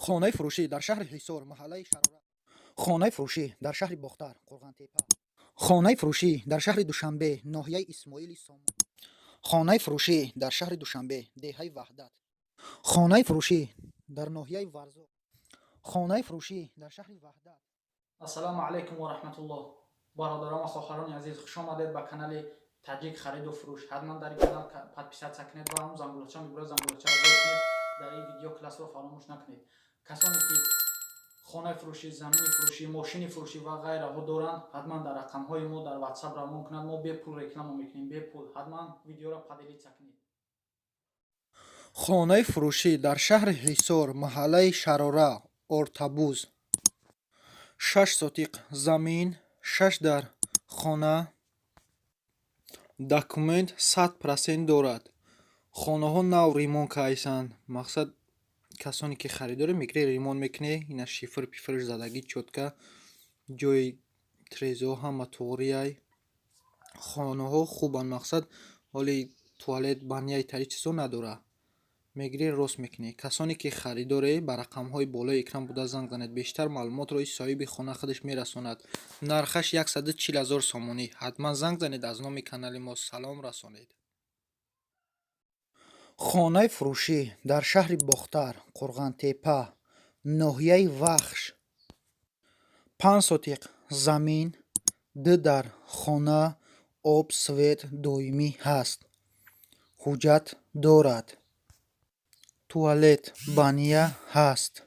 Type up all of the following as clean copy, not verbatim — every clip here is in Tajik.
خانه فروشی در شهر حصار محله شرارت. خانه فروشی در شهر باختر قرغنتیپه. خانه فروشی در شهر دوشنبه ناحیه اسماعیل سامان. خانه فروشی در شهر دوشنبه دهه وحدت. خانه فروشی در ناحیه ورزو. خانه فروشی در شهر وحدت. السلام علیکم و رحمت الله. برادران و خواهران عزیز، خوش آمدید به کانال تاجیک خرید و فروش. حتما در این کانال подписаться کنید و هم زنگولچه میگوره زنگولچه را بزنید. در این ویدیو کلاس رو فراموش نکنید. کسانی که خانه فروشی، زمین فروشی، ماشین فروشی و غیره ها دارند، حتما در رقم های ما در واتساپ رامون کنند. ما به پول رکلام میکنیم، به پول. حتما ویدیو را подписаться کنید. خانه فروشی در شهر حصار محله شراره ارتبوز. 6 سوتیق زمین، 6 در خانه. داکومنت 100% دارد. خانه ها نو ریمون کردند. مقصد کسانی که خریدار میگیره ریمون میکنه. اینا شیفر پیفرش زدگی چوتکه جای تریزو هم توریای. خانه ها خوبن، مقصد ولی توالت بانیای تری چیزو نداره. میگیره راست میکنه. کسانی که خریداره بر رقم های بالای اکران بوده زنگ زنید. بیشتر معلومات روی صاحب خانه خودش میرساند. نرخش 140,000 سومانی. حتما زنگ زنید. از نام کانال ما سلام رسانید. خانه فروشی در شهر باختر قرغنتیپه ناحیه وخش. 5 سوتیق زمین، 2 در خانه، آب سویت دویمی هست. حجت دارد. توالت بانیا هست.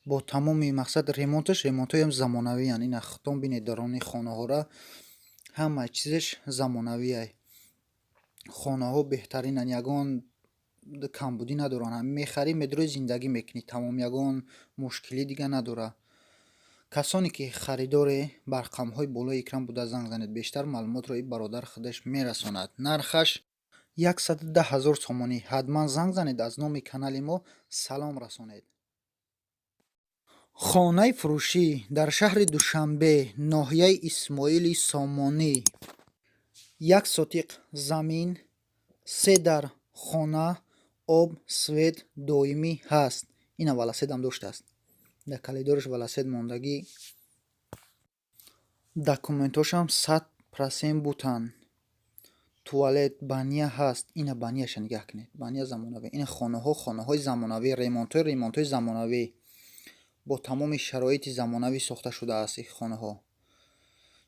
با تمامی مقصد ریمونتش ریمونتای هم زمانوی هست. این ختم بینید درانی خانه ها را همه چیزش زمانوی هست. خانه ها بهترین هست. یگان کمبودی ندارن. میخری میدروی زندگی میکنی. تمام یگان مشکلی دیگه نداره. کسانی که خریدار برقم های بالای اکران بوده زنگ زنید. بیشتر معلومات روی برادر خودش میرساند. نرخش 110,000 سومانی. حتما زنگ زنید. از نام کانال ما سلام رسانید. خانه فروشی در شهر دوشنبه ناحیه اسماعیل سامانی. 1 سوتیق زمین، 3 در خانه، آب سویت دویمی هست. این ولاسد هم داشته است. در کلیدارش ولاسد ماندگی. داکومنتاش هم 100% بودن. توالت بانیا هست. این بانیاش نگاه کنید. بانیا زمانوی. این خانه های زمانوی. ریمونتای زمانوی با تمام شرایط زمانوی ساخته شده است. این خانه ها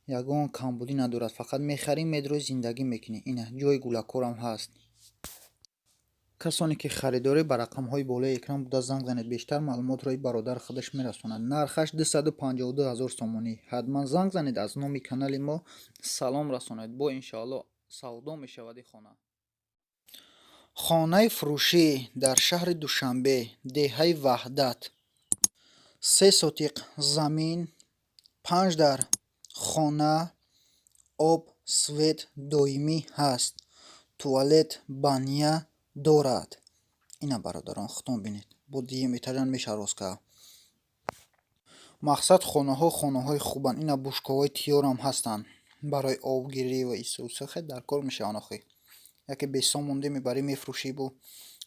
یگان کمبودی ندارد. فقط میخریم میدروی زندگی میکنی. این جای گلکور هم هست. کسانی که خریداری بر رقم های بالای اکران بوده زنگ زنید. بیشتر معلومات روی برادر خودش میرساند. نرخش 252,000 سومانی. حتما زنگ زنید. از نام کانال ما سلام رسانید. با انشاءالله سودا میشود. خانه فروشی در شهر دوشنبه دهه وحدت. 3 سوتیق زمین، 5 در خانه، آب سویت دویمی هست. توالت بانیا دارد. اینا برادران ختم بینید. با دیگه میترین میشه روز که مقصد خانه های خوبن. اینا بوشکه های تیار هم هستن برای آبگیری و ایسوسه. خیلی در کار میشه آنخی. یکی بیسا مونده میبری میفروشی. بو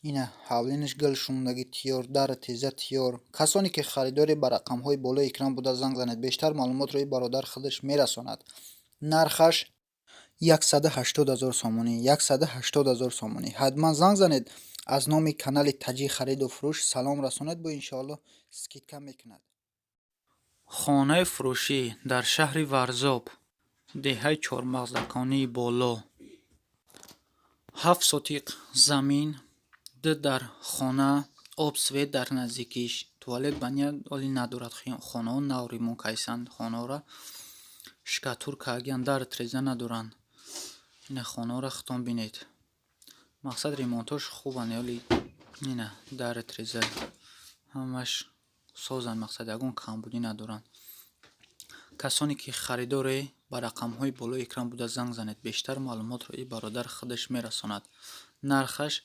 اینا حولینش گل شوندگی تیار، در تیزه تیار. کسانی که خریداری بر رقم های بالای اکران بوده زنگ زنید. بیشتر معلومات روی برادر خودش میرساند. نرخش 180,000 سومانی. 180,000 سومانی. حتما زنگ زنید. از نام کانال تاجیک خرید و فروش سلام رسانید. با انشاءالله سکیت میکند. خانه فروشی در شهر ورزاب دهه چهارمغزکانی بالا. 7 سوتیق زمین، 2 در خانه، آب سویت در نزدیکیش. توالت بانیا ولی ندارد. خانه ها نو ریمون کردند. خانه ها را شکاتور کردند. در تریزه ندارند. این خانه ها را ختم بینید. مقصد ریمونتاش خوبن ولی این در تریزه همش سازن. مقصد یگان کمبودی ندارن. کسانی که خریداره با رقم های بالای اکران بوده زنگ زنید. بیشتر معلومات روی برادر خودش میرساند. نرخش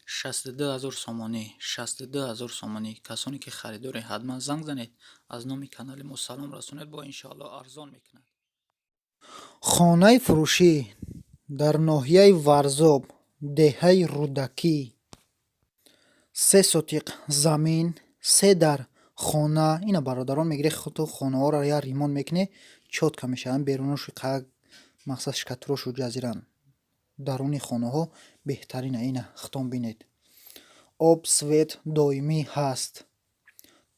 62,000 سومانی. 62,000 سومانی. کسانی که خریداره حتما زنگ زنید. از نام کانال ما سلام رسانید. با انشاءالله ارزان میکند. خانه فروشی در ناحیه ورزاب دهه رودکی. 3 سوتیق زمین، 3 در хона ина бародарон мегири худу хонаҳоро я ремонт мекунӣ чотка мешаванд беруношу қаг мақсад шкатурошу ҷазиран даруни хонаҳо беҳтарина ина хитон бинед об свет доимӣ ҳаст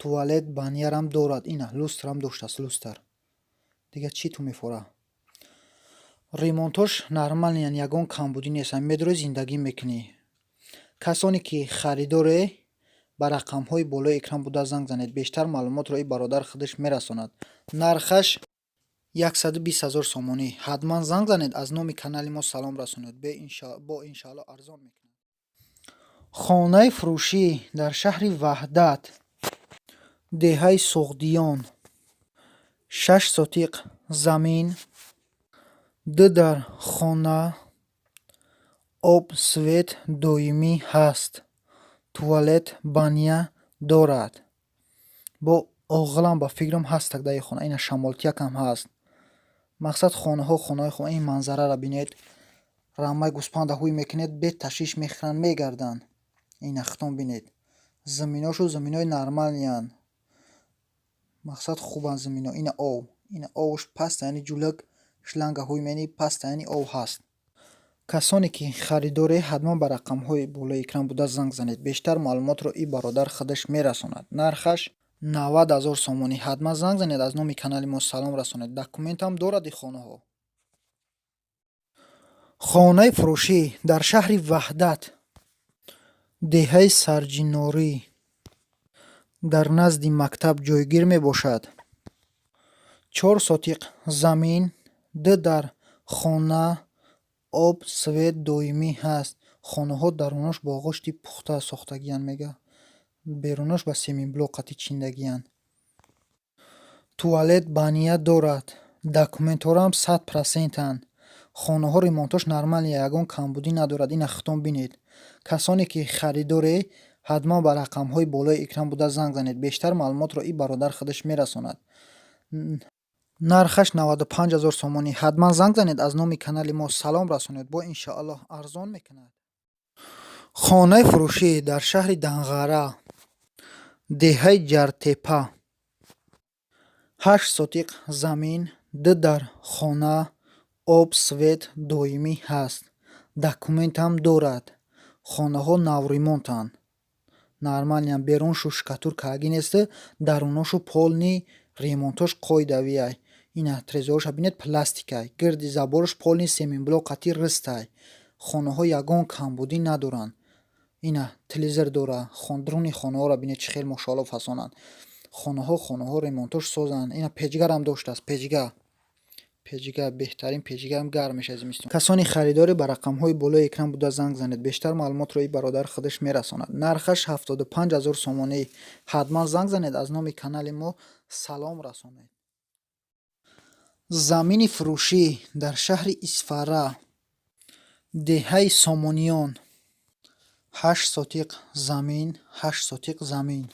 туалет банярам дорад ина люстрам доштааст люстр дигар чӣ ту мефора ремонтош нормалиян ягон камбудӣ нест медори зиндагӣ мекунӣ касоне ки харидоре ба рақамҳои болои экран буда занг занед бештар маълумотро и бародар худаш мерасонад нархаш 120 000 сомонӣ ҳатман занг занед аз номи канали мо салом расонед бо иншоалло арзон мекунад хонаи фурӯшӣ дар шаҳри ваҳдат деҳаи суғдиён 6 сотиқ замин 2 дар хона об свет доимӣ ҳаст туалет баня дорад бо оғилам ба фикрам ҳастак даи хона ина шамолтиякам ҳаст мақсад хонаҳои хона ин манзараро бинед рамаи гӯспанда ҳуй мекунед бе ташвиш мехӯранд мегарданд ина хитон бинед заминошу заминои нормалиян мақсад хубан замино ина овш паст яъни ҷӯлак шланга ҳуй мени паст яъни ов ҳаст касоне ки харидоре ҳатман ба рақамҳои болои экран буда занг занед бештар маълумотро и бародар худаш мерасонад нархаш 90 000 сомонӣ ҳатман занг занед аз номи канали мо салом расонед документам дорад и хонаҳо хонаи фурӯшӣ дар шаҳри ваҳдат деҳаи сарҷинорӣ дар назди мактаб ҷойгир мебошад 4 сотиқ замин 2 дар хона об свет доимӣ ҳаст хонаҳо дарунош бо ғӯшти пухта сохтагиянд мега берунош ба семинблоқати чиндагиянд туалет бания дорад документҳорам 100%анд хонаҳо ремонтош нормалия ягон камбудӣ надорад ина хитон бинед касоне ки харидоре ҳатман ба рақамҳои болои экран буда занг занед бештар маълумотро и бародар худаш мерасонад нархаш 95 000 сомонӣ ҳатман занг занед аз номи канали мо салом расонед бо иншоалло арзон мекунад хонаи фурӯшӣ дар шаҳри Данғара деҳаи Ҷартепа 8 сотиқ замин 2 дар хона об свет доимӣ ҳаст документам дорад хонаҳо навремонтанд нормалиян беруншу шкатурка агӣ несте даруношу полни ремонтош қоидавияй ина трезорша бинед пластикай гирди забораш полни семинблоқати рыстай хонаҳо ягон камбудӣ надоранд ина телевизор дора дуруни хонаҳоро бинед чӣ хел мошоалло фасонанд хонаҳо ремонтош созанд ина печгарам доштааст печга беҳтарин печгаам гарм мешавад зимистон касони харидоре ба рақамҳои болои экран буда занг занед бештар маълумотро и бародар худаш мерасонад нархаш 75 000 сомонӣ ҳатман занг занед аз номи канали мо салом расонед замини фурӯшӣ дар шаҳри Исфара деҳаи Сомониён 8 сотиқ замин 8 сотиқ замин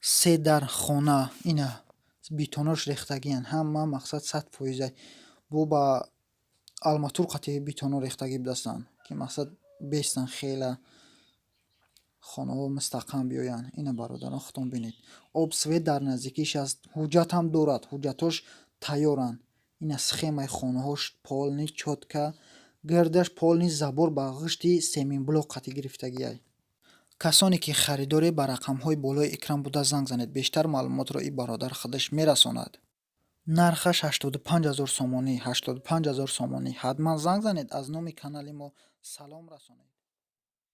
3 дар хона ина битонош рехтагиянд ҳама мақсад 100% бу ба алматур қати битоно рехтагӣ будастанд ки мақсад бестан хела хонаҳо мустаҳкам биёянд ина бародарон хитон бинед об свет дар наздикиш аст ҳуҷҷатам дорад ҳуҷҷатош тайёранд ина схемаи хонаҳош полни чотка гирдаш полни забор ба ғишти семинблоқати гирифтагияй касоне ки харидоре ба рақамҳои болои экран буда занг занед бештар маълумотро и бародар худаш мерасонад нархаш 85 000 сомонӣ 85 000 сомонӣ ҳатман занг занед аз номи канали мо салом расонед